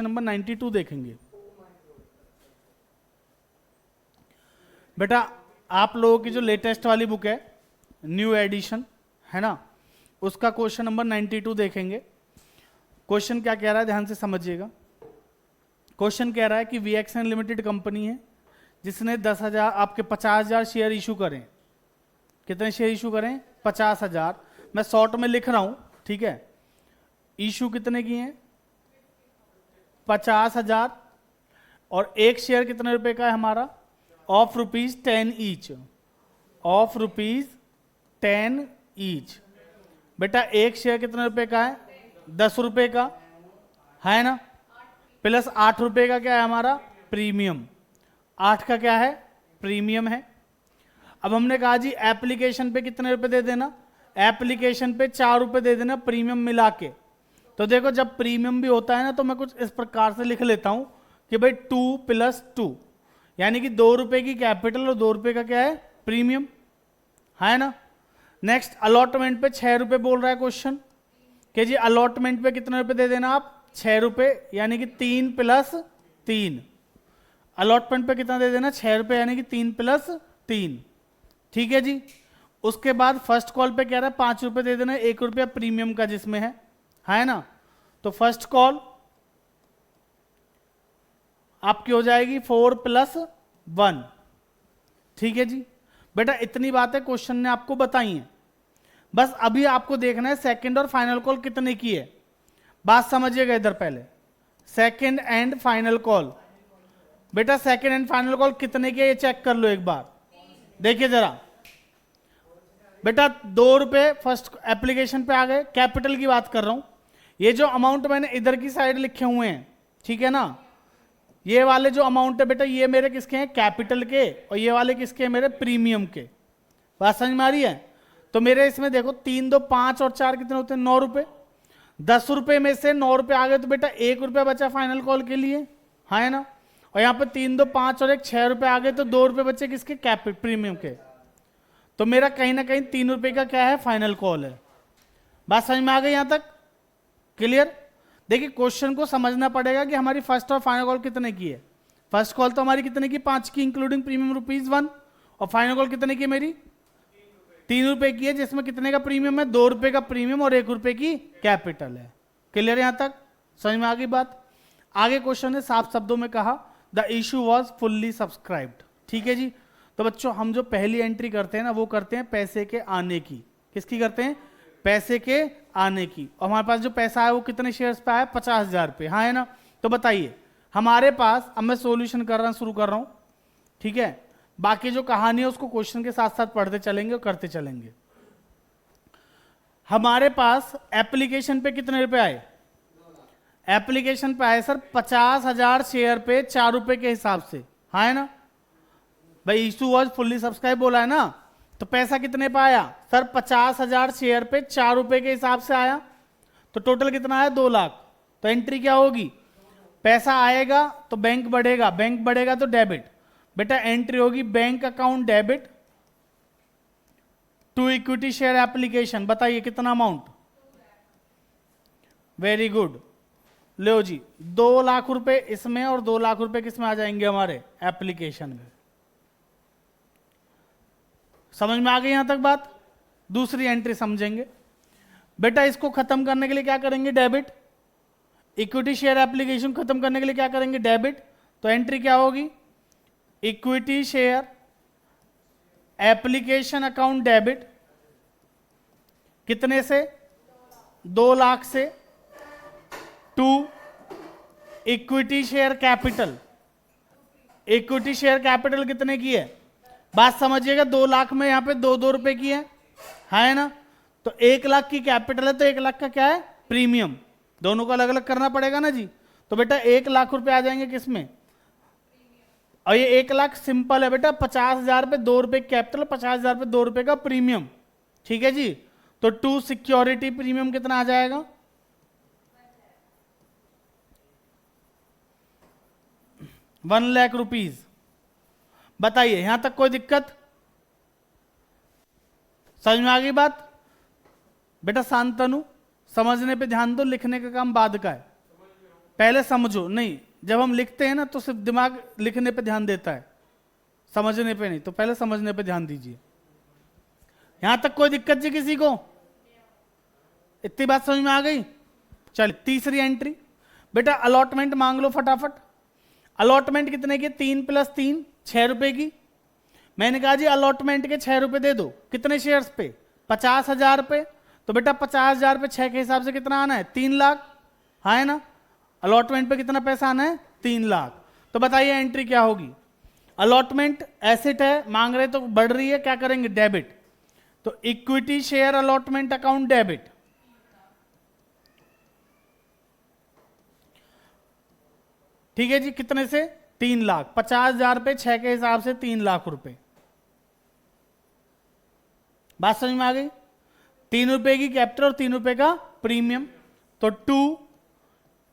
Question number 92 देखेंगे। बेटा आप लोगों की जो लेटेस्ट वाली बुक है, न्यू एडिशन है ना, उसका क्वेश्चन नंबर 92 देखेंगे। क्वेश्चन क्या कह रहा है, ध्यान से समझिएगा। क्वेश्चन कह रहा है कि वीएक्सएन लिमिटेड कंपनी है जिसने 10,000 आपके 50,000 शेयर इशू करें। कितने शेयर इशू करें? 50,000। मैं शॉर्ट में लिख रहा हूं, ठीक है। इशू कितने की हैं? 50,000। और एक शेयर कितने रुपए का है हमारा? Of ₹10 each. Of ₹10 each. बेटा एक शेयर कितने रुपए का है? 10 रुपए का है ना, प्लस 8 रुपए का क्या है हमारा? प्रीमियम। 8 का क्या है? प्रीमियम है। अब हमने कहा जी एप्लीकेशन पे कितने रुपए दे देना? एप्लीकेशन पे 4 रुपए दे देना प्रीमियम मिला के। तो देखो जब प्रीमियम भी होता है ना तो मैं कुछ इस प्रकार से लिख लेता हूं कि भाई 2 + 2, यानी कि 2 रुपए की कैपिटल और 2 रुपए का क्या है? प्रीमियम है ना। नेक्स्ट अलॉटमेंट पे 6 रुपए बोल रहा है क्वेश्चन कि जी अलॉटमेंट पे कितने रुपए दे देना आप? 6 रुपए, यानी कि 3 + 3। अलॉटमेंट पे कितना दे देना? 6 रुपए, यानी कि 3 + 3। ठीक है जी। उसके बाद फर्स्ट कॉल पे कह रहा है 5 रुपए दे देना, 1 रुपया प्रीमियम का जिसमें है ना। तो फर्स्ट कॉल आपकी हो जाएगी 4 + 1। ठीक है जी। बेटा इतनी बातें क्वेश्चन ने आपको बताई हैं, बस अभी आपको देखना है सेकंड और फाइनल कॉल कितने की है। बात समझिएगा इधर पहले, सेकंड एंड फाइनल कॉल। बेटा सेकंड एंड फाइनल कॉल कितने की है ये चेक कर लो एक बार, देखिए जरा। बेटा 2 रुपए फर्स्ट एप्लीकेशन पे आ गए, कैपिटल की बात कर रहा हूं। ये जो अमाउंट मैंने इधर की साइड लिखे हुए हैं, ठीक है ना, ये वाले जो अमाउंट है बेटा ये मेरे किसके हैं? कैपिटल के। और ये वाले किसके हैं? मेरे प्रीमियम के। बात समझ में आ रही है? तो मेरे इसमें देखो 3 2 5 और 4 कितने होते हैं? 9 रुपए। 10 रुपए में से 9 रुपए आ गए तो बेटा 1 रुपया बचा फाइनल कॉल के लिए, है ना। और यहाँ पे 3 2 5 और 1 6 रुपए आ गए तो 2 रुपए बचे किसके? कैपिटल प्रीमियम के। तो मेरा कहीं ना कहीं 3 रुपए का क्या है? फाइनल कॉल है। बात समझ में आ गई यहां तक? क्लियर? देखिए क्वेश्चन को समझना पड़ेगा कि हमारी फर्स्ट और फाइनल कॉल कितने की है। फर्स्ट कॉल तो हमारी कितने की? 5 की, इंक्लूडिंग प्रीमियम ₹1। और फाइनल कॉल कितने की मेरी? 3 रुपए की है, जिसमें कितने का प्रीमियम है? 2 रुपए का प्रीमियम और 1 रुपए की कैपिटल है। क्लियर यहां तक? समझ में आ गई बात? आगे क्वेश्चन है, साफ शब्दों में कहा the issue was fully subscribed. ठीक है जी। तो बच्चों हम जो पहली एंट्री करते हैं ना वो करते हैं पैसे के आने की। किसकी करते हैं? पैसे के आने की। और हमारे पास जो पैसा है वो कितने शेयर्स पे आया? 50,000 पे, हाँ है ना। तो बताइए हमारे पास, अब मैं सॉल्यूशन करना शुरू कर रहा हूं, ठीक है। बाकी जो कहानी है उसको क्वेश्चन के साथ साथ पढ़ते चलेंगे और करते चलेंगे। हमारे पास एप्लीकेशन पे कितने रुपए आए? एप्लीकेशन पे आए सर 50,000 शेयर पे 4 रुपए के हिसाब से, हाँ है ना भाई। इशू वॉज फुल्ली सब्सक्राइब बोला है ना, तो पैसा कितने पे आया सर? 50,000 शेयर पे 4 रुपए के हिसाब से आया। तो टोटल कितना आया? 2 लाख। तो एंट्री क्या होगी? पैसा आएगा तो बैंक बढ़ेगा, बैंक बढ़ेगा तो डेबिट। बेटा एंट्री होगी bank account debit to equity share application. बताइए कितना अमाउंट? Very good. लो जी 2 लाख रुपए इसमें और 2 लाख रुपए किसमें आ जाएंगे? हमारे एप्लीकेशन में। समझ में आ गई यहां तक बात? दूसरी एंट्री समझेंगे। बेटा इसको खत्म करने के लिए क्या करेंगे? डेबिट। इक्विटी शेयर एप्लीकेशन खत्म करने के लिए क्या करेंगे? डेबिट। तो एंट्री क्या होगी? Equity share application account debit. कितने से? 2 लाख से। To equity share capital. Equity share capital कितने की है? बात समझिएगा, 2 लाख में यहां पे 2 रुपए की है ना। तो 1 लाख की कैपिटल है तो 1 लाख का क्या है? प्रीमियम। दोनों को अलग अलग करना पड़ेगा ना जी। तो बेटा 1 लाख रुपए आ जाएंगे किसमें? और ये 1 लाख सिंपल है बेटा, 50,000 पे 2 रुपए कैपिटल, 50,000 पे 2 रुपए का प्रीमियम। ठीक है जी। तो टू सिक्योरिटी प्रीमियम कितना आ जाएगा? 1 लाख रुपीज। बताइए यहां तक कोई दिक्कत? समझ में आ गई बात? बेटा शांतनु समझने पे ध्यान दो, लिखने का काम बाद का है, पहले समझो, नहीं जब हम लिखते हैं ना तो सिर्फ दिमाग लिखने पे ध्यान देता है, समझने पे नहीं, तो पहले समझने पे ध्यान दीजिए। यहां तक कोई दिक्कत जी किसी को? इतनी बात समझ में आ गई? चलिए तीसरी एंट्री, बेटा अलॉटमेंट मांग लो फटाफट। अलॉटमेंट कितने की? 3 + 3 6 रुपए की। मैंने कहा जी अलॉटमेंट के 6 रुपए दे दो, कितने शेयर्स पे? 50,000 रुपए। तो बेटा 50,000 रुपए 6 के हिसाब से कितना आना है? 3 लाख, हाँ है ना? अलॉटमेंट पे कितना पैसा आना है? 3 लाख। तो बताइए एंट्री क्या होगी? अलॉटमेंट एसेट है, मांग रहे तो बढ़ रही है, क्या करेंगे? डेबिट। तो equity share allotment account debit. ठीक है जी, कितने से? 3 लाख। 50,000 रुपए 6 के हिसाब से 3 लाख रुपए। बात समझ में आ गई? 3 रुपए की कैपिटल और 3 रुपए का प्रीमियम। तो 2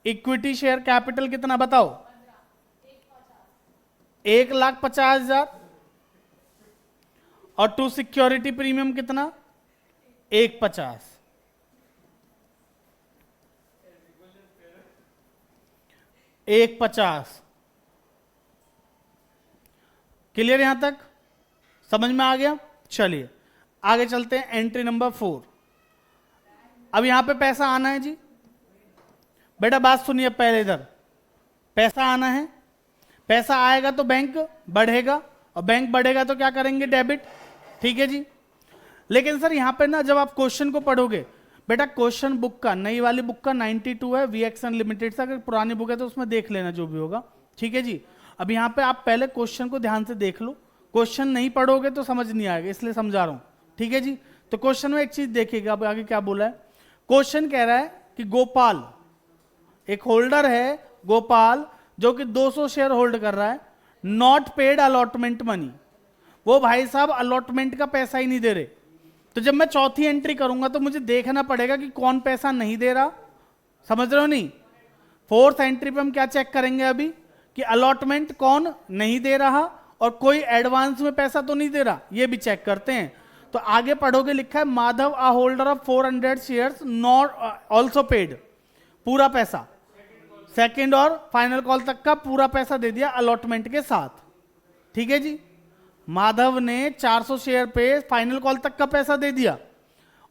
इक्विटी शेयर कैपिटल कितना बताओ? 1,50,000। और 2 सिक्योरिटी प्रीमियम कितना? 1,50,000। क्लियर यहां तक? समझ में आ गया? चलिए आगे चलते हैं। Entry number 4। अब यहां पे पैसा आना है जी। बेटा बात सुनिए पहले, इधर पैसा आना है। पैसा आएगा तो बैंक बढ़ेगा, और बैंक बढ़ेगा तो क्या करेंगे? डेबिट। ठीक है जी। लेकिन सर यहां पे ना जब आप क्वेश्चन को पढ़ोगे, बेटा क्वेश्चन बुक का, नई वाली बुक का 92 है, वीएक्सन लिमिटेड से। अगर पुरानी बुक है तो उसमें देख लेना जो भी होगा। ठीक है जी। अब यहाँ पे आप पहले क्वेश्चन को ध्यान से देख लो, क्वेश्चन नहीं पढ़ोगे तो समझ नहीं आएगा, इसलिए समझा रहा हूं। ठीक है जी। तो क्वेश्चन में एक चीज देखिएगा, अब आगे क्या बोला है। क्वेश्चन कह रहा है कि गोपाल, एक होल्डर है गोपाल, जो कि 200 शेयर होल्ड कर रहा है, नॉट पेड अलॉटमेंट मनी। वो भाई साहब अलॉटमेंट का पैसा ही नहीं दे रहे। तो जब मैं चौथी एंट्री करूंगा तो मुझे देखना पड़ेगा कि कौन पैसा नहीं दे रहा। समझ रहे हो नहीं? 4th एंट्री पे हम क्या चेक करेंगे अभी, कि अलॉटमेंट कौन नहीं दे रहा और कोई एडवांस में पैसा तो नहीं दे रहा, ये भी चेक करते हैं। तो आगे पढ़ोगे, लिखा है Madhav a holder of 400 shares not also paid. पूरा पैसा सेकंड और फाइनल कॉल तक का पूरा पैसा दे दिया अलॉटमेंट के साथ। ठीक है जी। माधव ने 400 शेयर पे फाइनल कॉल तक का पैसा दे दिया,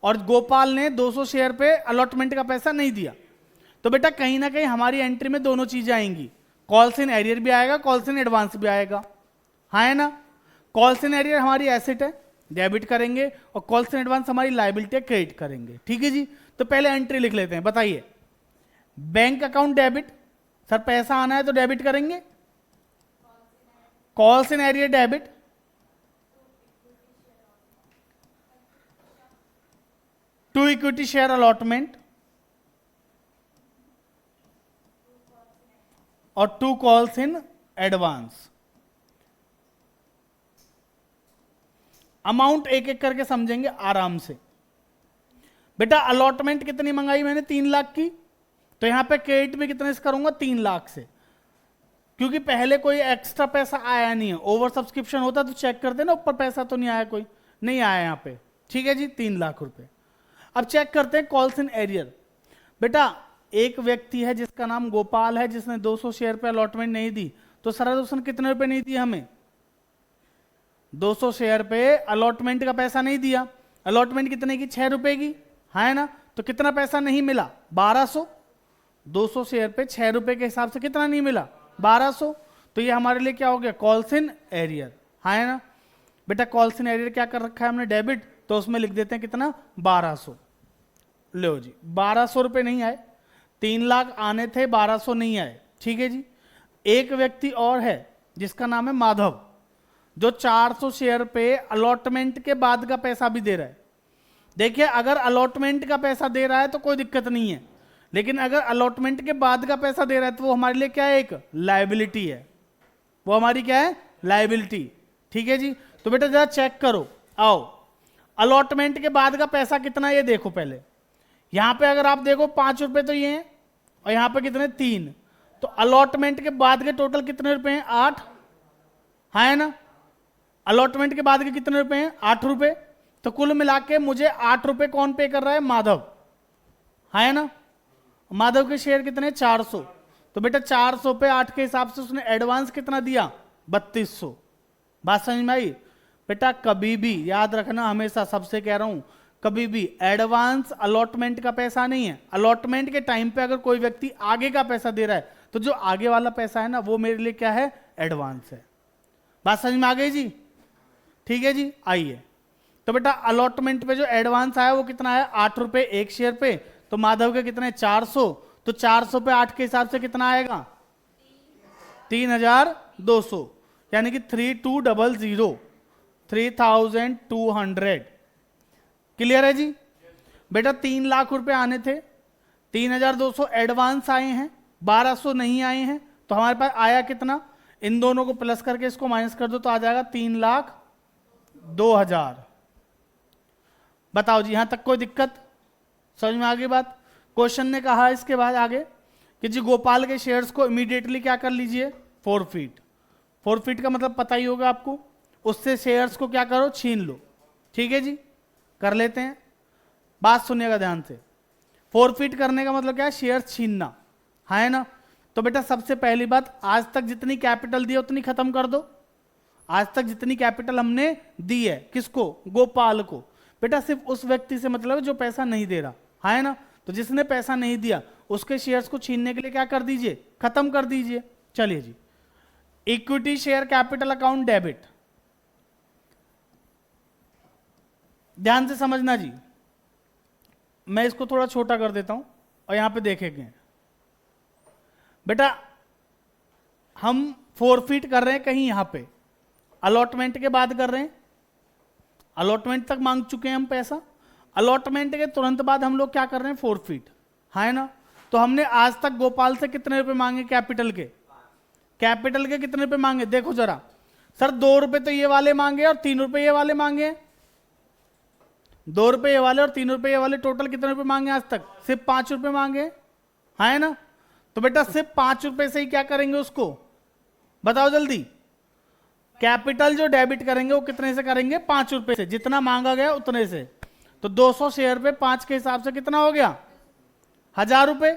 और गोपाल ने 200 शेयर पे अलॉटमेंट का पैसा नहीं दिया। तो बेटा कहीं ना कहीं हमारी एंट्री में दोनों चीजें आएंगी, कॉल्स इन एरियर भी आएगा, कॉल्स इन एडवांस भी आएगा, हाँ है ना? कॉल्स इन एरियर हमारी एसेट है, डेबिट करेंगे, और कॉल्स इन एडवांस हमारी लायबिलिटी है, क्रेडिट करेंगे। ठीक है जी। तो पहले एंट्री लिख लेते हैं। बताइए, बैंक अकाउंट डेबिट, सर पैसा आना है तो डेबिट करेंगे। Calls in arrear debit, to equity share allotment, और 2 कॉल्स इन एडवांस। अमाउंट एक एक करके समझेंगे आराम से। बेटा अलॉटमेंट कितनी मंगाई मैंने? 3 लाख की। तो यहां पे क्रेडिट भी कितने से करूंगा? 3 लाख से, क्योंकि पहले कोई एक्स्ट्रा पैसा आया नहीं है। ओवर सब्सक्रिप्शन होता तो चेक करते ना, ऊपर पैसा तो नहीं आया, कोई नहीं आया यहां पे। ठीक है जी, 3 लाख रुपए। अब चेक करते हैं कॉल्स इन एरियर। बेटा एक व्यक्ति है जिसका नाम गोपाल है, जिसने 200 शेयर पे अलॉटमेंट नहीं दी। तो सर उसने कितने रुपए नहीं दिए हमें? 200 शेयर पे अलॉटमेंट का पैसा नहीं दिया। अलॉटमेंट कितने की? 6 रुपए की, है ना? तो कितना पैसा नहीं मिला? 1200। 200 शेयर पे 6 रुपए के हिसाब से कितना नहीं मिला? 1200। तो ये हमारे लिए क्या हो गया? कॉल्स इन एरियर, है ना? बेटा कॉल्स इन एरियर क्या कर रखा है हमने? डेबिट। तो उसमें लिख देते हैं कितना? 1200। लो जी, 1200 रुपए नहीं आए, 3 लाख आने थे, 1200 नहीं आए। ठीक है जी। एक व्यक्ति और है जिसका नाम है माधव, जो 400 शेयर पे अलॉटमेंट के बाद का पैसा भी दे रहा है। देखिए अगर अलॉटमेंट का पैसा दे रहा है तो कोई दिक्कत नहीं है, लेकिन अगर अलॉटमेंट के बाद का पैसा दे रहा है तो वो हमारे लिए क्या है? एक लायबिलिटी है। वो हमारी क्या है? लायबिलिटी। ठीक है जी। तो बेटा जरा चेक करो, आओ अलॉटमेंट के बाद का पैसा कितना है ये देखो। पहले यहां पे अगर आप देखो 5 रुपए तो ये हैं, और यहां पे कितने? 3। तो अलॉटमेंट के बाद के टोटल कितने रुपए हैं? 8, है ना? अलॉटमेंट के बाद के कितने रुपए हैं? 8 रुपए। तो कुल मिला के मुझे 8 रुपए कौन पे कर रहा है? माधव, है ना? माधव के शेयर कितने? 400। तो बेटा 400 पे 8 के हिसाब से उसने एडवांस कितना दिया, 3200। बात समझ में आई? बेटा कभी भी याद रखना, हमेशा सबसे कह रहा हूं, कभी भी एडवांस अलॉटमेंट का पैसा नहीं है। अलॉटमेंट के टाइम पे अगर कोई व्यक्ति आगे का पैसा दे रहा है तो जो आगे वाला पैसा है ना वो मेरे लिए क्या है, एडवांस है। बात समझ में आ गई जी? ठीक है जी, आइए। तो बेटा अलॉटमेंट पे जो एडवांस आया वो कितना है, 8 रुपए एक शेयर पे। तो माधव के कितने, 400। तो 400 पे 8 के हिसाब से कितना आएगा, 3200, यानी कि 3200, 3200। क्लियर है जी? बेटा 3 लाख रुपए आने थे, 3200 एडवांस आए हैं, 1200 नहीं आए हैं। तो हमारे पास आया कितना, इन दोनों को प्लस करके इसको माइनस कर दो तो आ जाएगा 3,02,000। बताओ जी, यहां तक कोई दिक्कत? समझ में आ गई बात? क्वेश्चन ने कहा इसके बाद आगे कि जी गोपाल के शेयर्स को इमीडिएटली क्या कर लीजिए, फोरफीट। फोरफीट का मतलब पता ही होगा आपको, उससे शेयर्स को क्या करो, छीन लो। ठीक है जी, कर लेते हैं। बात सुनिएगा ध्यान से। फोरफीट करने का मतलब क्या है, शेयर छीनना, है ना? तो बेटा सबसे पहली बात, आज तक जितनी कैपिटल दी है उतनी खत्म कर दो। आज तक जितनी कैपिटल हमने दी है, किसको, गोपाल को। बेटा सिर्फ उस व्यक्ति से मतलब है जो पैसा नहीं दे रहा, है ना? तो जिसने पैसा नहीं दिया उसके शेयर्स को छीनने के लिए क्या कर दीजिए, खत्म कर दीजिए। चलिए जी, equity share capital account debit, ध्यान से समझना जी। मैं इसको थोड़ा छोटा कर देता हूं और यहां पे देखेंगे। बेटा हम फोरफीट कर रहे हैं कहीं, यहां पे अलॉटमेंट के बाद कर रहे हैं। अलॉटमेंट तक मांग चुके हैं हम पैसा, अलॉटमेंट के तुरंत बाद हम लोग क्या कर रहे हैं, फोरफीट, है ना? तो हमने आज तक गोपाल से कितने रुपए मांगे, कैपिटल के, कैपिटल के कितने रुपए मांगे, देखो जरा। सर 2 रुपए तो ये वाले मांगे और 3 रुपए ये वाले मांगे। 2 रुपए ये वाले और 3 रुपए ये वाले, टोटल कितने रुपए मांगे आज तक, सिर्फ 5 रुपए मांगे, है ना? तो बेटा सिर्फ 5 रुपए से ही क्या करेंगे उसको, बताओ जल्दी। कैपिटल जो डेबिट करेंगे वो कितने से करेंगे, 5 रुपए से, जितना मांगा गया उतने से। तो 200 शेयर पे 5 के हिसाब से कितना हो गया, 1000 रुपए।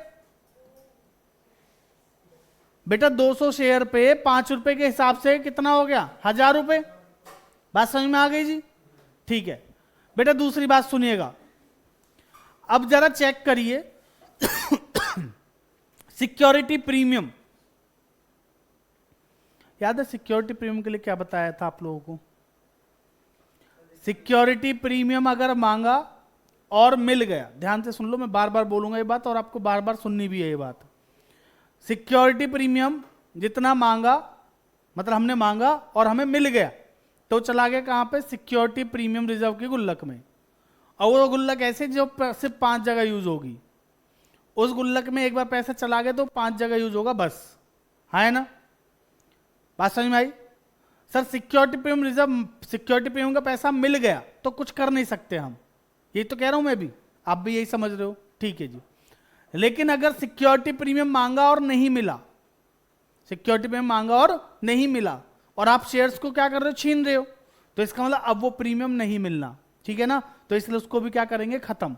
बेटा 200 शेयर पे 5 रुपए के हिसाब से कितना हो गया, 1000 रुपए। बात समझ में आ गई जी? ठीक है बेटा, दूसरी बात सुनिएगा, अब जरा चेक करिए सिक्योरिटी प्रीमियम। याद है सिक्योरिटी प्रीमियम के लिए क्या बताया था आप लोगों को? सिक्योरिटी प्रीमियम अगर मांगा और मिल गया, ध्यान से सुन लो, मैं बार बार बोलूंगा ये बात और आपको बार बार सुननी भी है ये बात। सिक्योरिटी प्रीमियम जितना मांगा, मतलब हमने मांगा और हमें मिल गया, तो चला गया कहां पे, सिक्योरिटी प्रीमियम रिजर्व की गुल्लक में। और वो गुल्लक ऐसे जो सिर्फ 5 जगह यूज होगी, उस गुल्लक में एक बार पैसा चला गया तो 5 जगह यूज होगा बस, है ना? बात समझ में आई? Sir security premium reserve, security premium का पैसा मिल गया तो कुछ कर नहीं सकते हम, यही तो कह रहा हूं मैं भी, आप भी यही समझ रहे हो, ठीक है जी। लेकिन अगर सिक्योरिटी प्रीमियम मांगा और नहीं मिला, सिक्योरिटी प्रीमियम मांगा और नहीं मिला और आप शेयर्स को क्या कर रहे हो, छीन रहे हो, तो इसका मतलब अब वो प्रीमियम नहीं मिलना, ठीक है ना? तो इसलिए उसको भी क्या करेंगे, खत्म।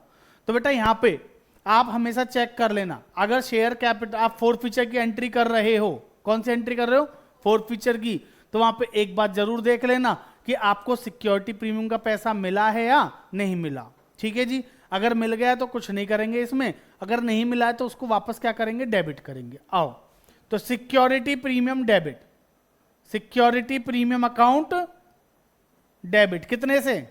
तो बेटा यहां पे आप हमेशा चेक कर लेना, अगर शेयर कैपिटल आप फोरफीचर की एंट्री कर रहे हो, कौन सी एंट्री कर रहे हो, फोरफीचर की, तो वहां पे एक बात जरूर देख लेना कि आपको सिक्योरिटी प्रीमियम का पैसा मिला है या नहीं मिला। ठीक है जी, अगर मिल गया तो कुछ नहीं करेंगे इसमें, अगर नहीं मिला है तो उसको वापस क्या करेंगे, डेबिट करेंगे। आओ तो security premium debit, security premium account debit, कितने से,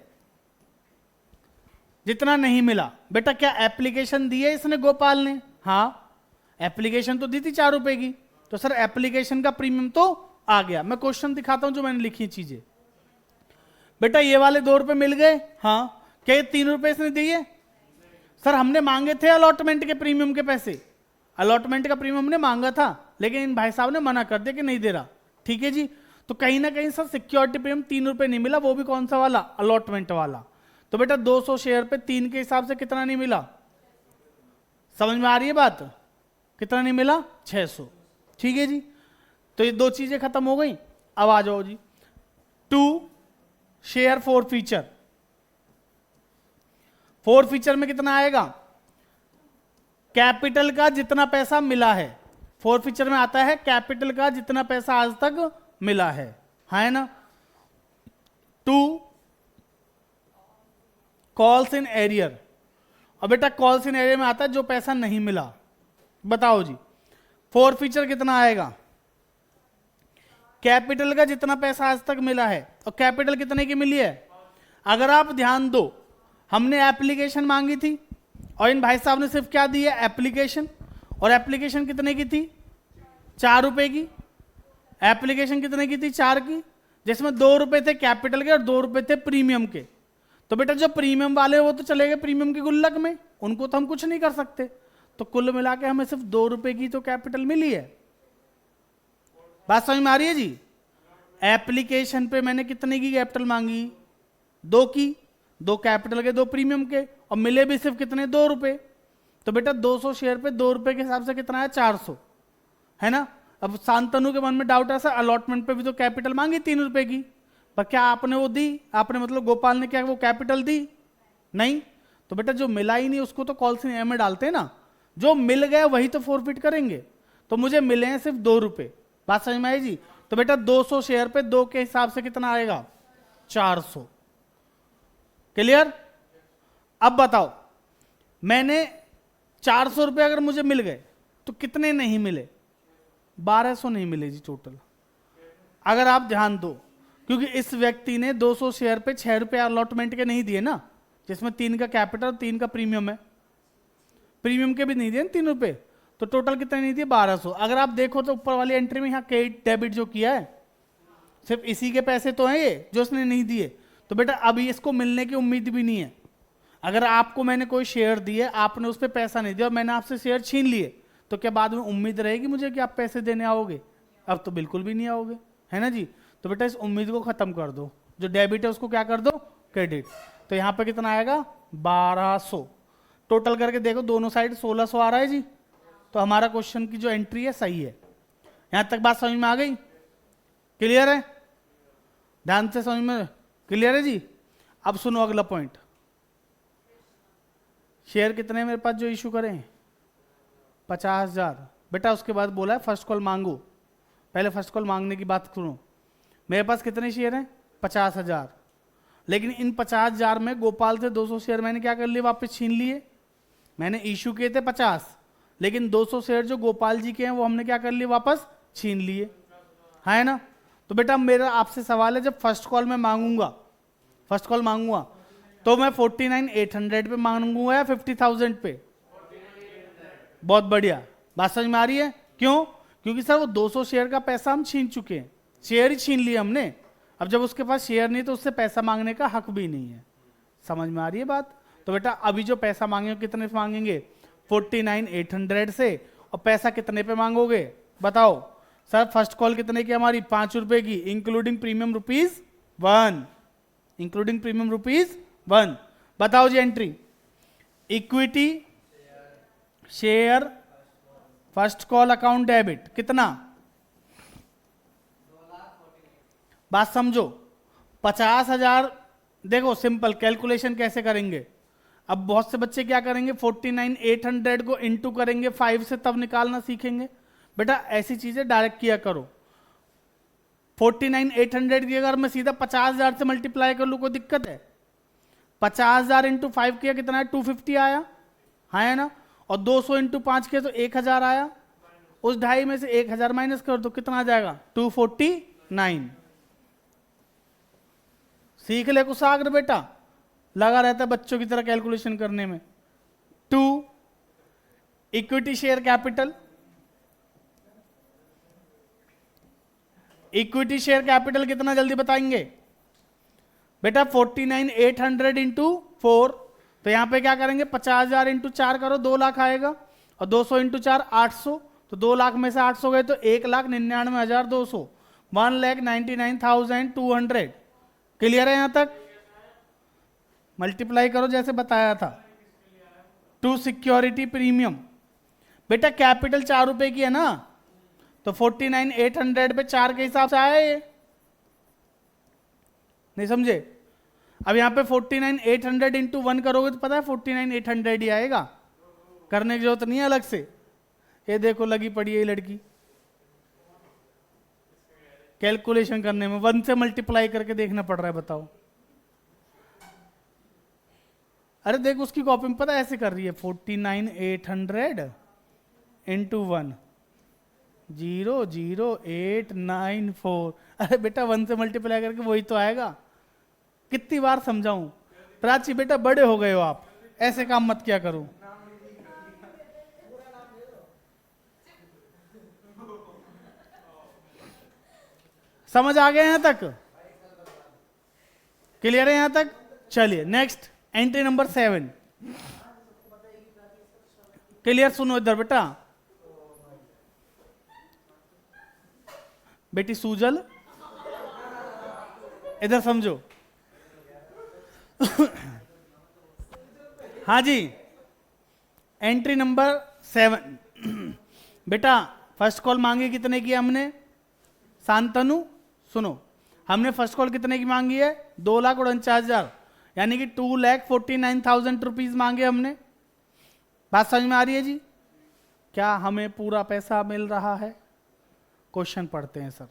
जितना नहीं मिला। बेटा क्या एप्लीकेशन दी है इसने गोपाल ने, हाँ एप्लीकेशन तो दी थी 4 रुपए की, तो सर एप्लीकेशन का प्रीमियम तो आ गया। मैं क्वेश्चन दिखाता हूं जो मैंने लिखी चीजें। बेटा ये वाले 2 रुपए मिल गए, हाँ, क्या ये 3 रुपए इसने दिए, सर हमने मांगे थे अलॉटमेंट के प्रीमियम के पैसे, अलॉटमेंट का प्रीमियम हमने मांगा था लेकिन इन भाई साहब ने मना कर दिया कि नहीं दे रहा। ठीक है जी, तो कहीं ना कहीं सर सिक्योरिटी प्रीमियम 3 रुपए नहीं मिला, वो भी कौन सा वाला, अलॉटमेंट वाला। तो बेटा 200 शेयर पे 3 के हिसाब से कितना नहीं मिला, समझ में आ रही है बात, कितना नहीं मिला, 600। ठीक है जी, तो ये 2 चीजें खत्म हो गई। अब आ जाओ जी 2 शेयर फोरफीचर। फोरफीचर में कितना आएगा, कैपिटल का जितना पैसा मिला है, फोरफीचर में आता है कैपिटल का जितना पैसा आज तक मिला है ना। 2 कॉल्स इन एरियर। अब बेटा कॉल्स इन एरियर में आता है जो पैसा नहीं मिला। बताओ जी फोरफीचर कितना आएगा? कैपिटल का जितना पैसा आज तक मिला है, और कैपिटल कितने की मिली है? अगर आप ध्यान दो, हमने एप्लीकेशन मांगी थी और इन भाई साहब ने सिर्फ क्या दी है? एप्लीकेशन। और एप्लीकेशन कितने की थी? 4 रुपए की। एप्लीकेशन कितने की थी? 4 की, जिसमें 2 रुपए थे कैपिटल के और 2 रुपए थे प्रीमियम के। तो बेटा जो प्रीमियम वाले वो तो चले गए प्रीमियम के गुल्लक में, उनको तो हम कुछ नहीं कर सकते। तो कुल मिला के हमें सिर्फ 2 रुपए की तो कैपिटल मिली है। बात समझ में आ रही है जी? एप्लीकेशन पे मैंने कितने की कैपिटल मांगी? 2 की, 2 कैपिटल के 2 प्रीमियम के, और मिले भी सिर्फ कितने? 2 रुपए। तो बेटा 200 शेयर पे 2 रुपए के हिसाब से कितना है? 400, है ना। अब शांतनु के मन में डाउट है सर अलॉटमेंट पे भी तो कैपिटल मांगी 3 रुपए की, पर क्या आपने वो दी? आपने मतलब गोपाल ने क्या वो कैपिटल दी? नहीं। तो बेटा जो मिला ही नहीं उसको तो कॉल्स इन एरियर में डालते हैं ना, जो मिल गया वही तो फॉरफिट करेंगे। तो मुझे मिले हैं सिर्फ 2 रुपए। बात समझ में आई जी? तो बेटा 200 शेयर पे 2 के हिसाब से कितना आएगा? 400। क्लियर? अब बताओ मैंने 400 रुपए अगर मुझे मिल गए तो कितने नहीं मिले? 1200 नहीं मिले जी टोटल। अगर आप ध्यान दो, क्योंकि इस व्यक्ति ने 200 शेयर पे 6 रुपए अलॉटमेंट के नहीं दिए ना, जिसमें 3 का कैपिटल और 3 का प्रीमियम है। प्रीमियम के भी नहीं दिए 3 रुपए, तो टोटल कितने नहीं दिए? 1200। अगर आप देखो तो ऊपर वाली एंट्री में यहाँ क्रेडिट डेबिट जो किया है सिर्फ इसी के पैसे तो हैं ये जो उसने नहीं दिए। तो बेटा अभी इसको मिलने की उम्मीद भी नहीं है। अगर आपको मैंने कोई शेयर दिए, आपने उस पर पैसा नहीं दिया और मैंने आपसे शेयर छीन लिए, तो क्या बाद में उम्मीद रहेगी मुझे कि आप पैसे देने आओगे? अब तो बिल्कुल भी नहीं आओगे, है ना जी। तो बेटा इस उम्मीद को खत्म कर दो, जो डेबिट है उसको क्या कर दो? क्रेडिट। तो यहाँ पे कितना आएगा? 1200। टोटल करके देखो दोनों साइड 1600 आ रहा है जी। तो हमारा क्वेश्चन की जो एंट्री है सही है। यहां तक बात समझ में आ गई? क्लियर है? ध्यान से समझ में क्लियर है जी? अब सुनो अगला पॉइंट। शेयर कितने मेरे पास जो इशू करें? 50,000। बेटा उसके बाद बोला है फर्स्ट कॉल मांगो। पहले फर्स्ट कॉल मांगने की बात सुनो। मेरे पास कितने शेयर हैं? 50,000। लेकिन इन 50,000 में गोपाल से 200 शेयर मैंने क्या कर लिए? वापस छीन लिए। मैंने इशू किए थे 50, लेकिन 200 शेयर जो गोपाल जी के हैं वो हमने क्या कर लिए? वापस छीन लिए, है ना। तो बेटा मेरा आपसे सवाल है, जब फर्स्ट कॉल में मांगूंगा, फर्स्ट कॉल मांगूंगा तो मैं 49,800 पे मांगूंगा या 50,000 पे? बहुत बढ़िया। बात समझ में आ रही है? क्यों? क्योंकि सर वो 200 शेयर का पैसा हम छीन चुके हैं, शेयर ही छीन लिए हमने। अब जब उसके पास शेयर नहीं तो उससे पैसा मांगने का हक भी नहीं है। समझ में आ रही है बात? तो बेटा अभी जो पैसा मांगेंगे कितने पे मांगेंगे? 49,800 से। और पैसा कितने पे मांगोगे बताओ? सर फर्स्ट कॉल कितने की हमारी? 5 रुपए की, इंक्लूडिंग प्रीमियम ₹1, इंक्लूडिंग प्रीमियम ₹1। बताओ जी entry. Equity share first call account debit कितना? बात समझो। 50,000। देखो सिंपल कैलकुलेशन कैसे करेंगे। अब बहुत से बच्चे क्या करेंगे? 49,800 को इंटू करेंगे 5 से, तब निकालना सीखेंगे। बेटा ऐसी चीजें डायरेक्ट किया करो। 49,800 की अगर मैं सीधा 50,000 से मल्टीप्लाई कर लूं कोई दिक्कत है? 50,000 इंटू 5 किया कितना है? 250 आया, है ना। और 200 इंटू 5 किया तो 1,000 आया। उस 2.5 में से 1,000 माइनस कर दो, कितना आ जाएगा? 249। सीख ले कुशाग्र बेटा, लगा रहता है बच्चों की तरह कैलकुलेशन करने में। 2 equity share capital, equity share capital कितना जल्दी बताएंगे बेटा? 49,800 इंटू 4। तो यहां पे क्या करेंगे? 50,000 इंटू 4 करो, 2 लाख आएगा। और 200 इंटू 4 800, तो 2 लाख में से 800 गए तो 1,99,200, 1,99,200। क्लियर है यहां तक? मल्टीप्लाई करो जैसे बताया था। 2 सिक्योरिटी प्रीमियम। बेटा कैपिटल 4 रुपए की है ना, तो 49,800 पे 4 के हिसाब से आया ये, नहीं समझे? अब यहां पे 49,800 इंटू 1 करोगे तो पता है 49,800 ही आएगा, करने की जरूरत नहीं है अलग से। ये देखो लगी पड़ी है ये लड़की कैलकुलेशन करने में, 1 से मल्टीप्लाई करके देखना पड़ रहा है, बताओ। अरे देखो उसकी कॉपी में पता ऐसे कर रही है 49,800 इंटू 1 00894। अरे बेटा 1 से मल्टीप्लाई करके वही तो आएगा। कितनी बार समझाऊं प्राची, बेटा बड़े हो गए हो आप, ऐसे काम मत किया करो। समझ आ गया यहां तक? क्लियर है यहां तक? चलिए नेक्स्ट एंट्री नंबर 7। क्लियर? सुनो इधर बेटा, बेटी सूजल इधर समझो। हाँ जी, एंट्री नंबर 7 बेटा फर्स्ट कॉल मांगी कितने की हमने? शांतनु सुनो, हमने फर्स्ट कॉल कितने की मांगी है? 2,49,000, यानी कि 2,49,000 रुपीज मांगे हमने। बात समझ में आ रही है जी? क्या हमें पूरा पैसा मिल रहा है? क्वेश्चन पढ़ते हैं सर।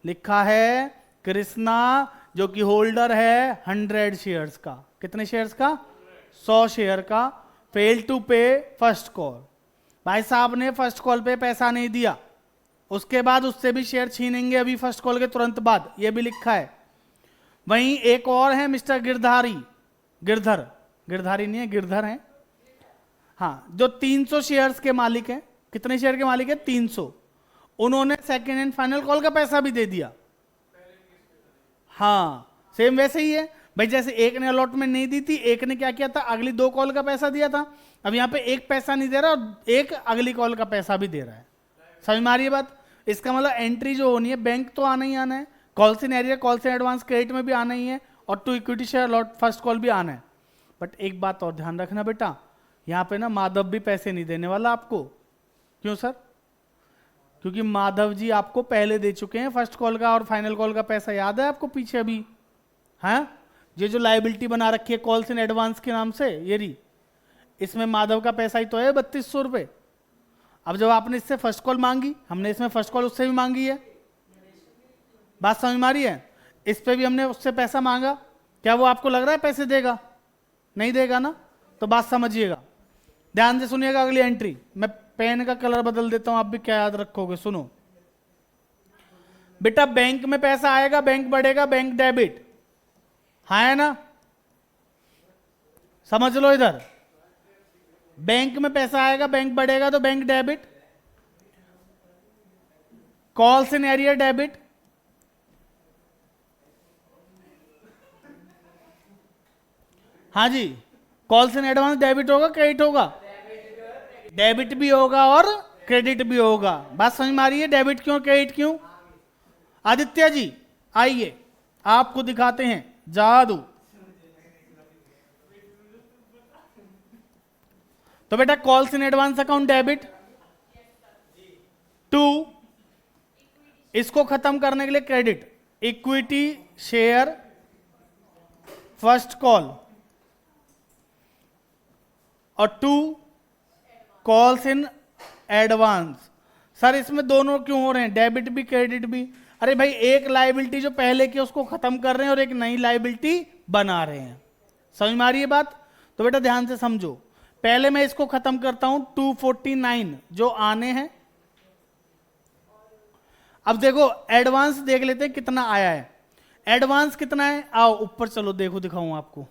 लिखा है कृष्णा जो कि होल्डर है 100 शेयर्स का, कितने शेयर्स का? 100 शेयर का, फेल टू पे फर्स्ट कॉल। भाई साहब ने फर्स्ट कॉल पे पैसा नहीं दिया, उसके बाद उससे भी शेयर छीनेंगे अभी फर्स्ट कॉल के तुरंत बाद, ये भी लिखा है। वहीं एक और है मिस्टर गिरधारी, गिरधारी नहीं है, गिरधर है, हाँ, जो 300 शेयर्स के मालिक हैं। कितने शेयर के मालिक है? 300। उन्होंने सेकेंड एंड फाइनल कॉल का पैसा भी दे दिया। हाँ सेम वैसे ही है भाई, जैसे एक ने अलॉटमेंट नहीं दी थी, एक ने क्या किया था, अगली 2 कॉल का पैसा दिया था। अब यहाँ पे एक पैसा नहीं दे रहा और एक अगली कॉल का पैसा भी दे रहा है। समझ में आ रही है बात? इसका मतलब एंट्री जो होनी है, बैंक तो आना ही आना है, calls in arrear, calls in advance credit में भी आना ही है, और to equity share allot first call भी आना है। बट एक बात और ध्यान रखना बेटा, यहाँ पे ना माधव भी पैसे नहीं देने वाला आपको। क्यों सर? क्योंकि माधव जी आपको पहले दे चुके हैं फर्स्ट कॉल का और फाइनल कॉल का पैसा, याद है आपको पीछे अभी? हाँ, ये जो लाइबिलिटी बना रखी है कॉल्स इन एडवांस के नाम से, ये रही, इसमें माधव का पैसा ही तो है 3200 रुपये। अब जब आपने इससे फर्स्ट कॉल मांगी, हमने इसमें फर्स्ट कॉल उससे भी मांगी है, बात समझ में आ रही है? इस पे भी हमने उससे पैसा मांगा, क्या वो आपको लग रहा है पैसे देगा? नहीं देगा ना, तो बात समझिएगा, ध्यान से सुनिएगा। अगली एंट्री, मैं पेन का कलर बदल देता हूं, आप भी क्या याद रखोगे, सुनो बेटा। बैंक में पैसा आएगा, बैंक बढ़ेगा, बैंक डेबिट, हाँ है ना? समझ लो इधर, बैंक में पैसा आएगा, बैंक बढ़ेगा तो bank debit, calls in area debit, हाँ जी, कॉल्स इन एडवांस डेबिट होगा, क्रेडिट होगा? डेबिट भी होगा और क्रेडिट भी होगा। बात समझ में आ रही है? डेबिट क्यों, क्रेडिट क्यों? आदित्य जी आइए, आपको दिखाते हैं जादू। तो बेटा calls in advance account debit, 2 इसको खत्म करने के लिए credit, equity share first call, और 2 कॉल्स इन एडवांस। सर इसमें दोनों क्यों हो रहे हैं, डेबिट भी क्रेडिट भी? अरे भाई एक लायबिलिटी जो पहले की उसको खत्म कर रहे हैं और एक नई लायबिलिटी बना रहे हैं। समझ में आ रही है बात? तो बेटा ध्यान से समझो, पहले मैं इसको खत्म करता हूं, 249 जो आने हैं। अब देखो एडवांस देख लेते हैं कितना आया है। एडवांस कितना है, आओ ऊपर चलो देखो, दिखाऊं आपको।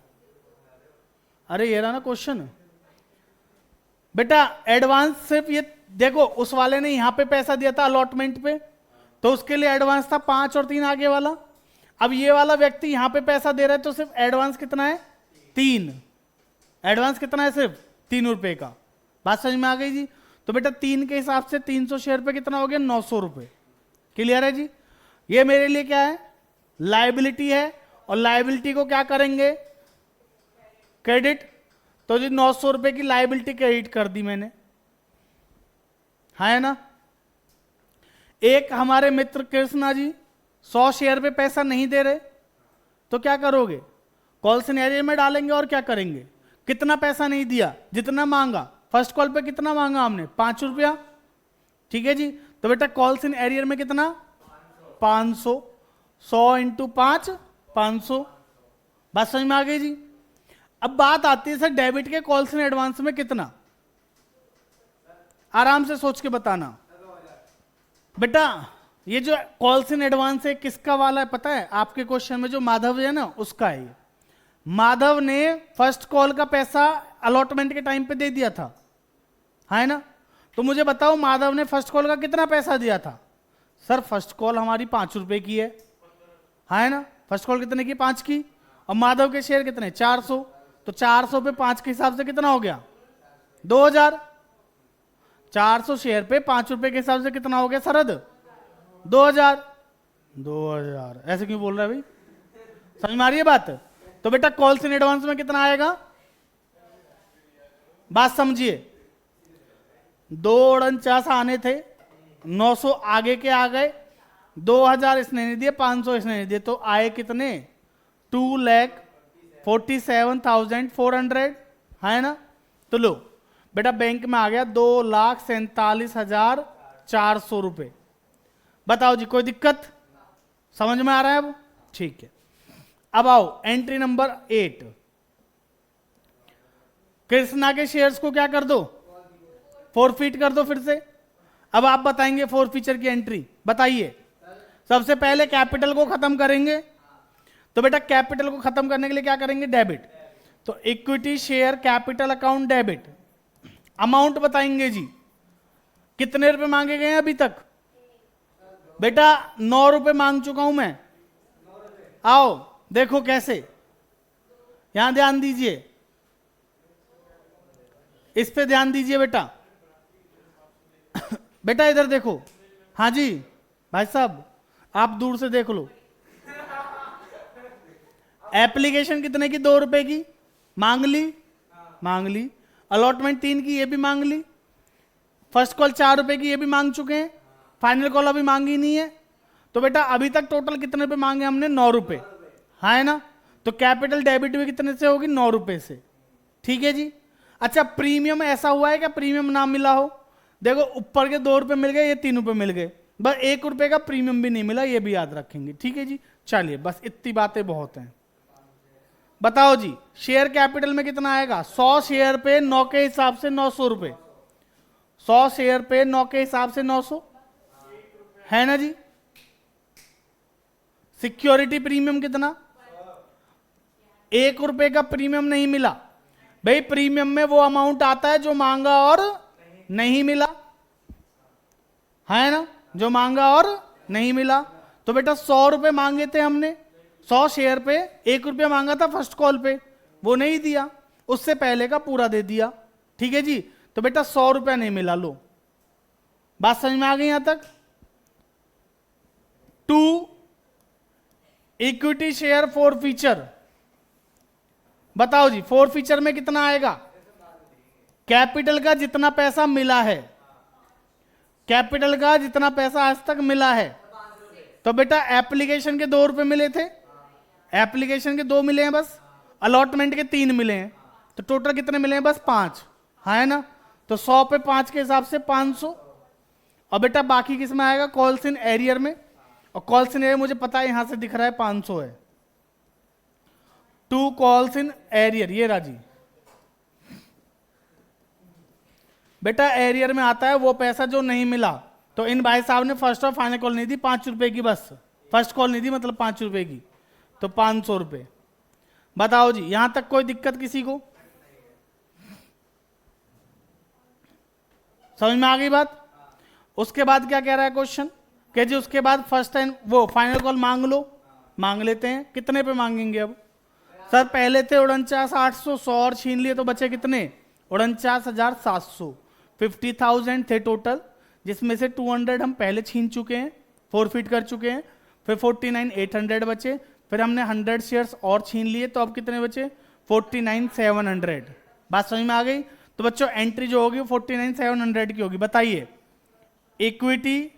अरे ये रहा ना क्वेश्चन बेटा, एडवांस सिर्फ ये देखो, उस वाले ने यहां पे पैसा दिया था अलॉटमेंट पे, तो उसके लिए एडवांस था 5 और 3 आगे वाला। अब ये वाला व्यक्ति यहां पे पैसा दे रहा है, तो सिर्फ एडवांस कितना है, 3। एडवांस कितना है, सिर्फ 3 रुपए का। बात समझ में आ गई जी? तो बेटा 3 के हिसाब से 300 शेयर पे कितना हो गया, 900 रुपए। क्लियर है जी? ये मेरे लिए क्या है, लायबिलिटी है, और लायबिलिटी को क्या करेंगे, क्रेडिट। तो जी 900 रुपए की लायबिलिटी क्रेडिट कर दी मैंने, है ना? एक हमारे मित्र कृष्णा जी 100 शेयर पे पैसा नहीं दे रहे, तो क्या करोगे, कॉल सिनेरियो में डालेंगे और क्या करेंगे, कितना पैसा नहीं दिया, जितना मांगा फर्स्ट कॉल पे कितना मांगा हमने, 5 रुपया, ठीक है जी। तो बेटा कॉल्स इन एरियर में कितना 500, 100 इंटू 5 500। बात समझ में आ गई जी। अब बात आती है सर डेबिट के कॉल्स इन एडवांस में कितना, आराम से सोच के बताना बेटा। ये जो कॉल्स इन एडवांस है किसका वाला है पता है आपके क्वेश्चन में, जो माधव है ना उसका है। माधव ने फर्स्ट कॉल का पैसा अलॉटमेंट के टाइम पे दे दिया था, है ना। तो मुझे बताओ माधव ने फर्स्ट कॉल का कितना पैसा दिया था। सर फर्स्ट कॉल हमारी 5 रुपए की है ना। फर्स्ट कॉल कितने की 5 की, और माधव के शेयर कितने 400। तो 400 पे 5 के हिसाब से कितना हो गया 2000। 400 शेयर पे 5 रुपए के हिसाब से कितना हो गया सरद 2000। 2000 ऐसे क्यों बोल रहा है भाई, समझ में आ रही है बात। तो बेटा कॉल्स इन एडवांस में कितना आएगा, बात समझिए। 249 आने थे, 900 आगे के आ गए, 2000 इसने नहीं दिए, 500 इसने नहीं दिए, तो आए कितने 2,47,400 है ना। तो लो बेटा बैंक में आ गया 2,47,400 रुपए। बताओ जी कोई दिक्कत, समझ में आ रहा है अब, ठीक है। अब आओ एंट्री नंबर 8, कृष्णा के शेयर्स को क्या कर दो फॉरफिट कर दो फिर से। अब आप बताएंगे फॉरफीचर की एंट्री, बताइए। सबसे पहले कैपिटल को खत्म करेंगे, तो बेटा कैपिटल को खत्म करने के लिए क्या करेंगे डेबिट। तो equity share capital account debit, amount बताएंगे जी कितने रुपए मांगे गए हैं अभी तक। बेटा 9 रुपए मांग चुका हूं मैं। आओ देखो कैसे, यहां ध्यान दीजिए, इस पे ध्यान दीजिए बेटा। बेटा इधर देखो, हाँ जी भाई साहब आप दूर से देख लो। एप्लीकेशन कितने की 2 रुपए की मांग ली। अलॉटमेंट 3 की ये भी मांग ली। फर्स्ट कॉल 4 रुपए की ये भी मांग चुके हैं। फाइनल कॉल अभी मांगी नहीं है। तो बेटा अभी तक टोटल कितने रुपए मांगे हमने 9 रुपए, है ना। तो कैपिटल डेबिट भी कितने से होगी 9 रुपए से, ठीक है जी। अच्छा प्रीमियम ऐसा हुआ है क्या प्रीमियम ना मिला हो, देखो ऊपर के 2 रुपए मिल गए, ये 3 रुपए मिल गए, बस 1 रुपए का प्रीमियम भी नहीं मिला, ये भी याद रखेंगे, ठीक है जी। चलिए बस इतनी बातें बहुत हैं। बताओ जी शेयर कैपिटल में कितना आएगा, 100 शेयर पे 9 के हिसाब से 900 रुपए, 100 शेयर पे 9 के हिसाब से 900 है ना जी। सिक्योरिटी प्रीमियम कितना, 1 रुपए का प्रीमियम नहीं मिला भाई। प्रीमियम में वो अमाउंट आता है जो मांगा और नहीं मिला, है ना, जो मांगा और नहीं मिला। तो बेटा 100 रुपए मांगे थे हमने, 100 शेयर पे 1 रुपया मांगा था फर्स्ट कॉल पे, वो नहीं दिया, उससे पहले का पूरा दे दिया, ठीक है जी। तो बेटा 100 रुपया नहीं मिला, लो बात समझ में आ गई यहां तक। 2 इक्विटी शेयर फॉरफीचर, बताओ जी फॉरफीचर में कितना आएगा, कैपिटल का जितना पैसा मिला है, कैपिटल का जितना पैसा आज तक मिला है। तो बेटा एप्लीकेशन के 2 रुपए मिले थे, एप्लीकेशन के 2 मिले हैं बस, अलॉटमेंट के 3 मिले हैं, तो टोटल कितने मिले हैं बस 5, है ना। तो 100 पे 5 के हिसाब से 500। और बेटा बाकी किस में आएगा, कॉल्स इन एरियर में, और कॉल्स इन एरियर मुझे पता है यहां से दिख रहा है 500 है। 2 कॉल्स इन एरियर, ये राजी बेटा एरियर में आता है वो पैसा जो नहीं मिला। तो इन भाई साहब ने फर्स्ट और फाइनल कॉल नहीं दी 5 रुपए की, बस फर्स्ट कॉल नहीं दी मतलब 5 रुपए की, तो 500 रुपए। बताओ जी यहां तक कोई दिक्कत किसी को, समझ में आ गई बात। उसके बाद क्या कह रहा है क्वेश्चन, कि जी उसके बाद फर्स्ट एंड वो फाइनल कॉल मांग लो, मांग लेते हैं। कितने पे मांगेंगे अब सर, पहले थे 49,800, 100 और छीन लिए तो बचे कितने 49,700, 50,000 थे टोटल, जिसमें से 200 हम पहले छीन चुके हैं, फॉरफिट कर चुके हैं, फिर 49,800 बचे, फिर हमने 100 शेयर्स और छीन लिए, तो अब कितने बचे 49,700। बात समझ में आ गई। तो बच्चों एंट्री जो होगी 49,700 की होगी। बताइए equity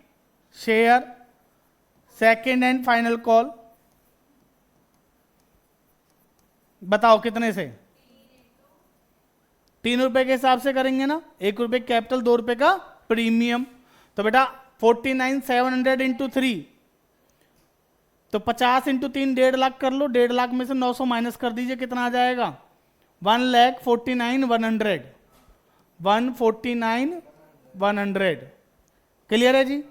share second and final call, बताओ कितने से, 3 रुपए के हिसाब से करेंगे ना, 1 रुपए कैपिटल 2 रुपए का प्रीमियम। तो बेटा 49,700 इंटू 3, तो 50 इंटू 3 1.5 लाख कर लो, 1.5 लाख में से 900 माइनस कर दीजिए, कितना आ जाएगा 1,49,100, 149,100। क्लियर है जी।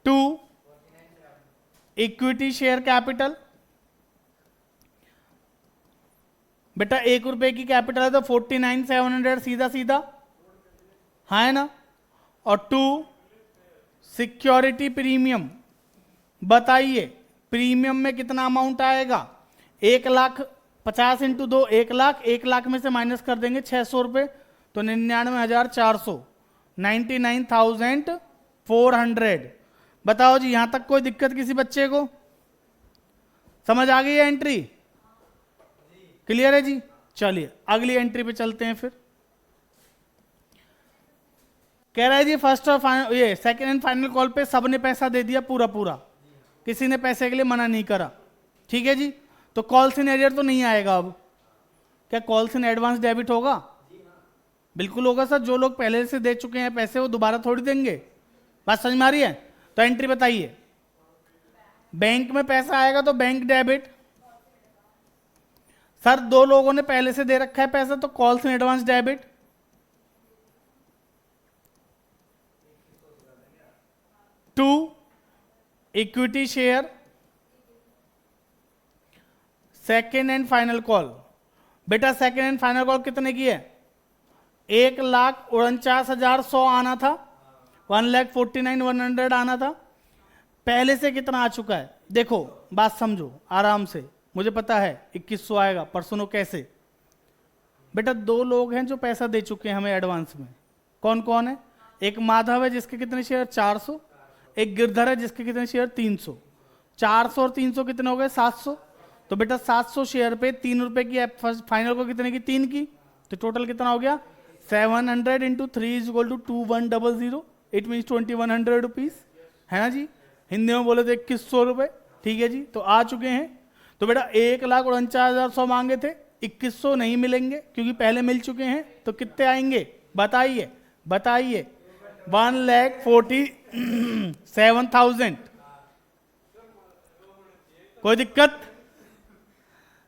2 इक्विटी शेयर कैपिटल, बेटा 1 रुपए की कैपिटल है तो 49,700 सीधा सीधा, हाँ है ना। और 2 सिक्योरिटी प्रीमियम, बताइए प्रीमियम में कितना अमाउंट आएगा, 1,00,000, 50 इंटू 2 1,00,000, 1,00,000 में से माइनस कर देंगे 600 रुपए, तो 99,400, 99,400। बताओ जी, यहां तक कोई दिक्कत किसी बच्चे को, समझ आ गई है एंट्री, क्लियर है जी। चलिए अगली एंट्री पे चलते हैं। फिर कह रहा है जी फर्स्ट और फाइनल, ये सेकंड एंड फाइनल कॉल पे सबने पैसा दे दिया पूरा पूरा, किसी ने पैसे के लिए मना नहीं करा, ठीक है जी। तो कॉल्स इन एरियर तो नहीं आएगा अब, क्या कॉल्स इन एडवांस डेबिट होगा? बिल्कुल होगा सर, जो लोग पहले से दे चुके हैं पैसे वो दोबारा थोड़ी देंगे, बात समझ में आ रही है। तो एंट्री बताइए, बैंक में पैसा आएगा तो बैंक डेबिट, सर 2 लोगों ने पहले से दे रखा है पैसा तो calls in advance debit, 2 equity share, second and final call. बेटा सेकेंड एंड फाइनल कॉल कितने की है, 1,49,100 आना था, 1,49,100 आना था। पहले से कितना आ चुका है देखो, बात समझो आराम से, मुझे पता है 2100 आएगा पर सुनो कैसे। बेटा 2 लोग हैं जो पैसा दे चुके हैं हमें एडवांस में, कौन कौन है, एक माधव है जिसके कितने शेयर 400, एक गिरधर है जिसके कितने शेयर 300, 400 और 300 कितने हो गए 700। तो बेटा 700 शेयर पे 3 रुपए की फाइनल को कितने की 3 की, तो टोटल कितना हो गया 700 into 3 is equal to 2100, it mean 2100 rupees, है ना जी। हिंदी में बोले तो 2100 रुपए, ठीक है जी। तो आ चुके हैं। तो बेटा 1,49,100 मांगे थे, 2100 नहीं मिलेंगे क्योंकि पहले मिल चुके हैं, तो कितने आएंगे बताइए बताइए, 1,47,000। कोई दिक्कत,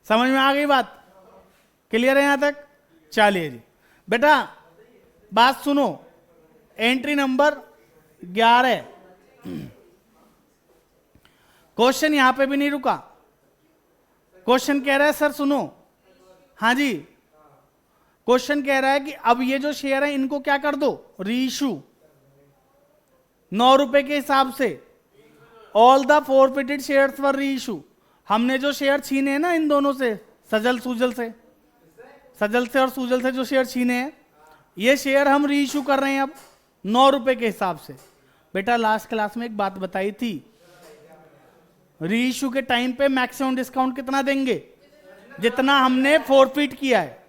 समझ में आ गई बात, क्लियर है यहां तक। चलिए जी बेटा बात सुनो, एंट्री नंबर 11, क्वेश्चन यहां पे भी नहीं रुका, क्वेश्चन कह रहा है सर सुनो, हाँ जी, क्वेश्चन कह रहा है कि अब ये जो शेयर है इनको क्या कर दो, रीइशू 9 रुपए के हिसाब से, all the forfeited shares were reissue. हमने जो शेयर छीने हैं ना इन दोनों से, सजल सूजल से, सजल से और सूजल से जो शेयर छीने हैं, ये शेयर हम रीइशू कर रहे हैं अब 9 रुपए के हिसाब से। बेटा लास्ट क्लास में एक बात बताई थी, रीइशू के टाइम पे मैक्सिमम डिस्काउंट कितना देंगे, जितना हमने फॉरफिट किया है,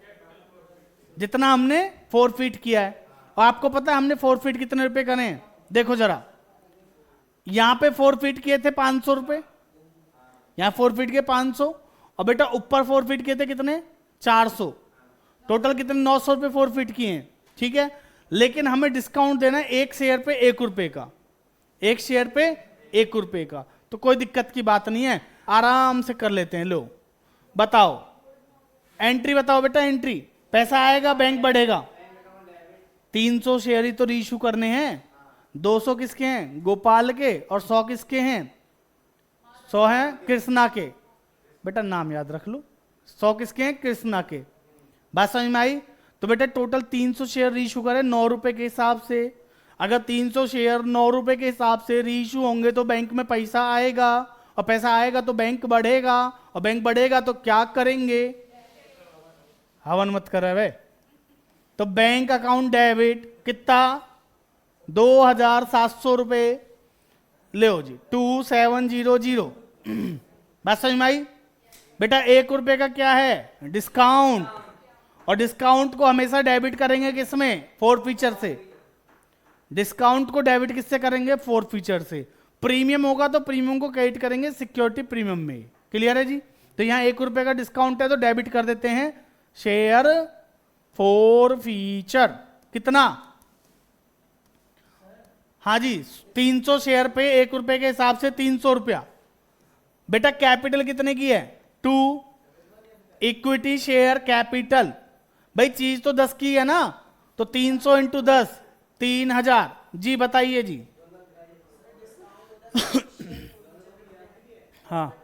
जितना हमने फॉरफिट किया है। और आपको पता है हमने फॉरफिट कितने रुपए करे हैं, देखो जरा, यहां पे फॉरफिट किए थे 500 रुपए, यहां फॉरफिट किए 500, और बेटा ऊपर फॉरफिट किए थे कितने 400, टोटल कितने 900 रुपए फॉरफिट किए हैं, ठीक है। लेकिन हमें डिस्काउंट देना है एक शेयर पे 1 रुपए का, एक शेयर पे 1 रुपए का, तो कोई दिक्कत की बात नहीं है, आराम से कर लेते हैं। लो बताओ एंट्री बताओ बेटा, एंट्री पैसा आएगा बैंक बढ़ेगा, 300 शेयर ही तो रीइशू करने हैं, 200 किसके हैं गोपाल के, और 100 किसके हैं, 100 हैं कृष्णा के, बेटा नाम याद रख लो, 100 किसके हैं कृष्णा के, बात समझ में आई। तो बेटा टोटल 300 शेयर रीइशू करें 9 रुपए के हिसाब से, अगर 300 शेयर 9 रुपए के हिसाब से रीइशू होंगे तो बैंक में पैसा आएगा, और पैसा आएगा तो बैंक बढ़ेगा, और बैंक बढ़ेगा तो क्या करेंगे, हवन मत कर रहे, तो बैंक अकाउंट डेबिट कितना 2,700 रुपए, ले जी 2700, बात समझ में आई। बेटा 1 रुपए का क्या है डिस्काउंट, और डिस्काउंट को हमेशा डेबिट करेंगे किसमें, फॉरफीचर से, डिस्काउंट को डेबिट किससे करेंगे, फॉरफीचर से। प्रीमियम होगा तो प्रीमियम को क्रेडिट करेंगे सिक्योरिटी प्रीमियम में, क्लियर है जी। तो यहां 1 रुपए का डिस्काउंट है तो डेबिट कर देते हैं शेयर फॉरफीचर, कितना हाँ जी, 300 शेयर पे 1 रुपए के हिसाब से 300 रुपया। बेटा कैपिटल कितने की है? 2। इक्विटी शेयर कैपिटल, भाई चीज तो 10 की है ना, तो 300 इंटू 10 3000। जी बताइए जी। हाँ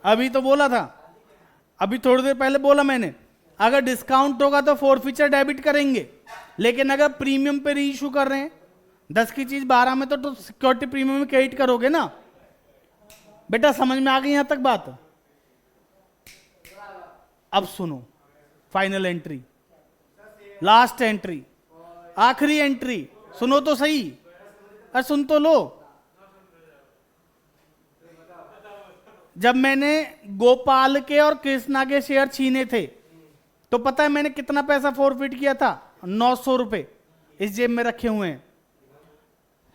अभी तो बोला था, अभी थोड़ी देर पहले बोला मैंने, अगर डिस्काउंट होगा तो फोरफीचर डेबिट करेंगे, लेकिन अगर प्रीमियम पे री इशू कर रहे हैं 10 की चीज 12 में, तो सिक्योरिटी प्रीमियम में क्रेडिट करोगे ना। बेटा समझ में आ गई यहां तक बात? अब सुनो, फाइनल एंट्री, लास्ट एंट्री, आखिरी एंट्री, सुनो तो सही, अरे सुन तो लो। जब मैंने गोपाल के और कृष्णा के शेयर छीने थे, तो पता है मैंने कितना पैसा फॉरफिट किया था? 900 रुपए इस जेब में रखे हुए हैं,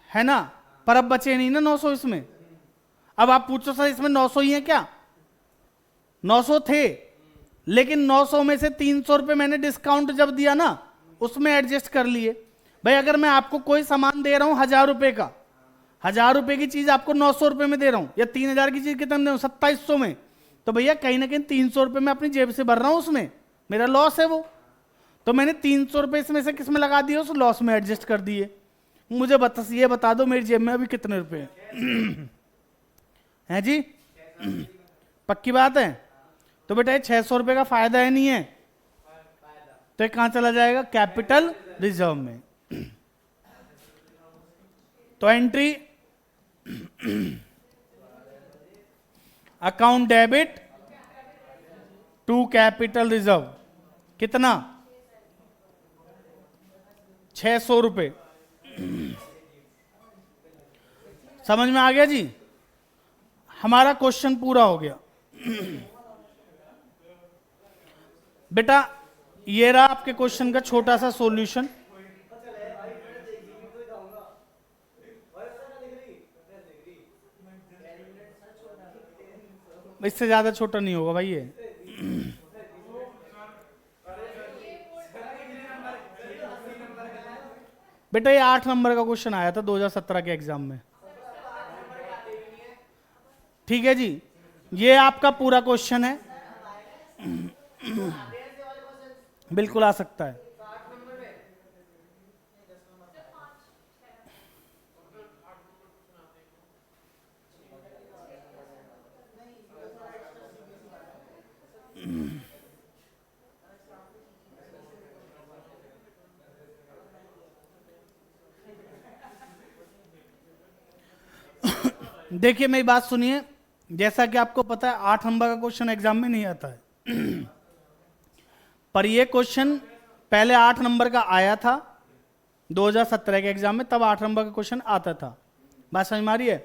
है ना, पर अब बचे नहीं ना 900 इसमें। अब आप पूछो सर इसमें 900 ही है क्या? 900 थे, लेकिन 900 में से 300 रुपए मैंने डिस्काउंट जब दिया ना, उसमें एडजस्ट कर लिए। भाई अगर मैं आपको कोई सामान दे रहा हूं 1000 रुपए का, 1000 रुपए की चीज आपको 900 रुपए में दे रहा हूं, या 3000 की चीज कितने में दे रहा हूं? 2700 में। तो भैया कहीं ना कहीं 300 रुपए मैं अपनी जेब से भर रहा हूं, उसमें मेरा लॉस है वो। तो मैंने 300 रुपए इसमें से किसमें लगा दिए? उस लॉस में एडजस्ट कर दिए। मुझे ये बता दो मेरी जेब में अभी कितने रुपए हैं? है जी, पक्की बात है? तो बेटा ये 600 रुपए का फायदा है नहीं है, तो ये कहां चला जाएगा? कैपिटल रिजर्व में। तो entry account debit to capital reserve, कितना? 600 रुपए। समझ में आ गया जी? हमारा क्वेश्चन पूरा हो गया। बेटा ये रहा आपके क्वेश्चन का छोटा सा सॉल्यूशन। इससे ज्यादा छोटा नहीं होगा भाई ये। बेटा ये 8 नंबर का क्वेश्चन आया था 2017 के एग्जाम में। ठीक है जी, ये आपका पूरा क्वेश्चन है। बिल्कुल आ सकता है। देखिए मेरी बात सुनिए, जैसा कि आपको पता है 8 नंबर का क्वेश्चन एग्जाम में नहीं आता है, पर ये क्वेश्चन पहले 8 नंबर का आया था 2017 के एग्जाम में, तब 8 नंबर का क्वेश्चन आता था। बात समझ में आ रही है?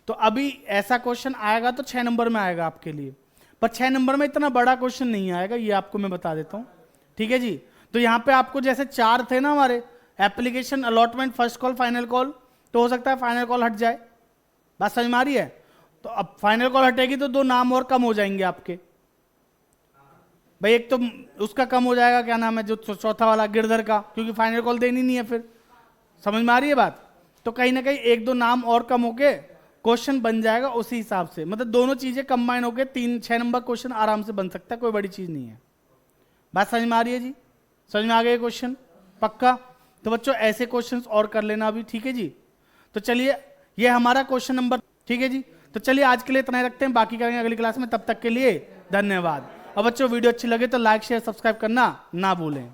तो अभी ऐसा क्वेश्चन आएगा तो 6 नंबर में आएगा आपके लिए, पर 6 नंबर में इतना बड़ा क्वेश्चन नहीं आएगा, ये आपको मैं बता देता हूं। ठीक है जी, तो यहां पे आपको जैसे 4 थे ना हमारे, application, allotment, first call, final call, तो हो सकता है फाइनल कॉल हट जाए। बात समझ में आ रही है? तो अब फाइनल कॉल हटेगी तो 2 नाम और कम हो जाएंगे आपके। भाई एक तो उसका कम हो जाएगा, क्या नाम है जो चौथा वाला, गिरधर का, क्योंकि फाइनल कॉल देनी नहीं है फिर। समझ में आ रही है बात? तो कहीं ना कहीं 1-2 नाम और कम होके क्वेश्चन बन जाएगा उसी हिसाब से, मतलब दोनों चीजें कंबाइन होके 3-6 नंबर क्वेश्चन आराम से बन सकता है, कोई बड़ी चीज नहीं है। बात समझ में आ रही है जी? समझ में आ गया क्वेश्चन? पक्का? तो बच्चों ऐसे क्वेश्चन और कर लेना अभी। ठीक है जी, तो चलिए ये हमारा क्वेश्चन नंबर। ठीक है जी, तो चलिए आज के लिए इतना ही रखते हैं, बाकी करेंगे अगली क्लास में। तब तक के लिए धन्यवाद। और बच्चों वीडियो अच्छी लगे तो लाइक शेयर सब्सक्राइब करना ना भूलें।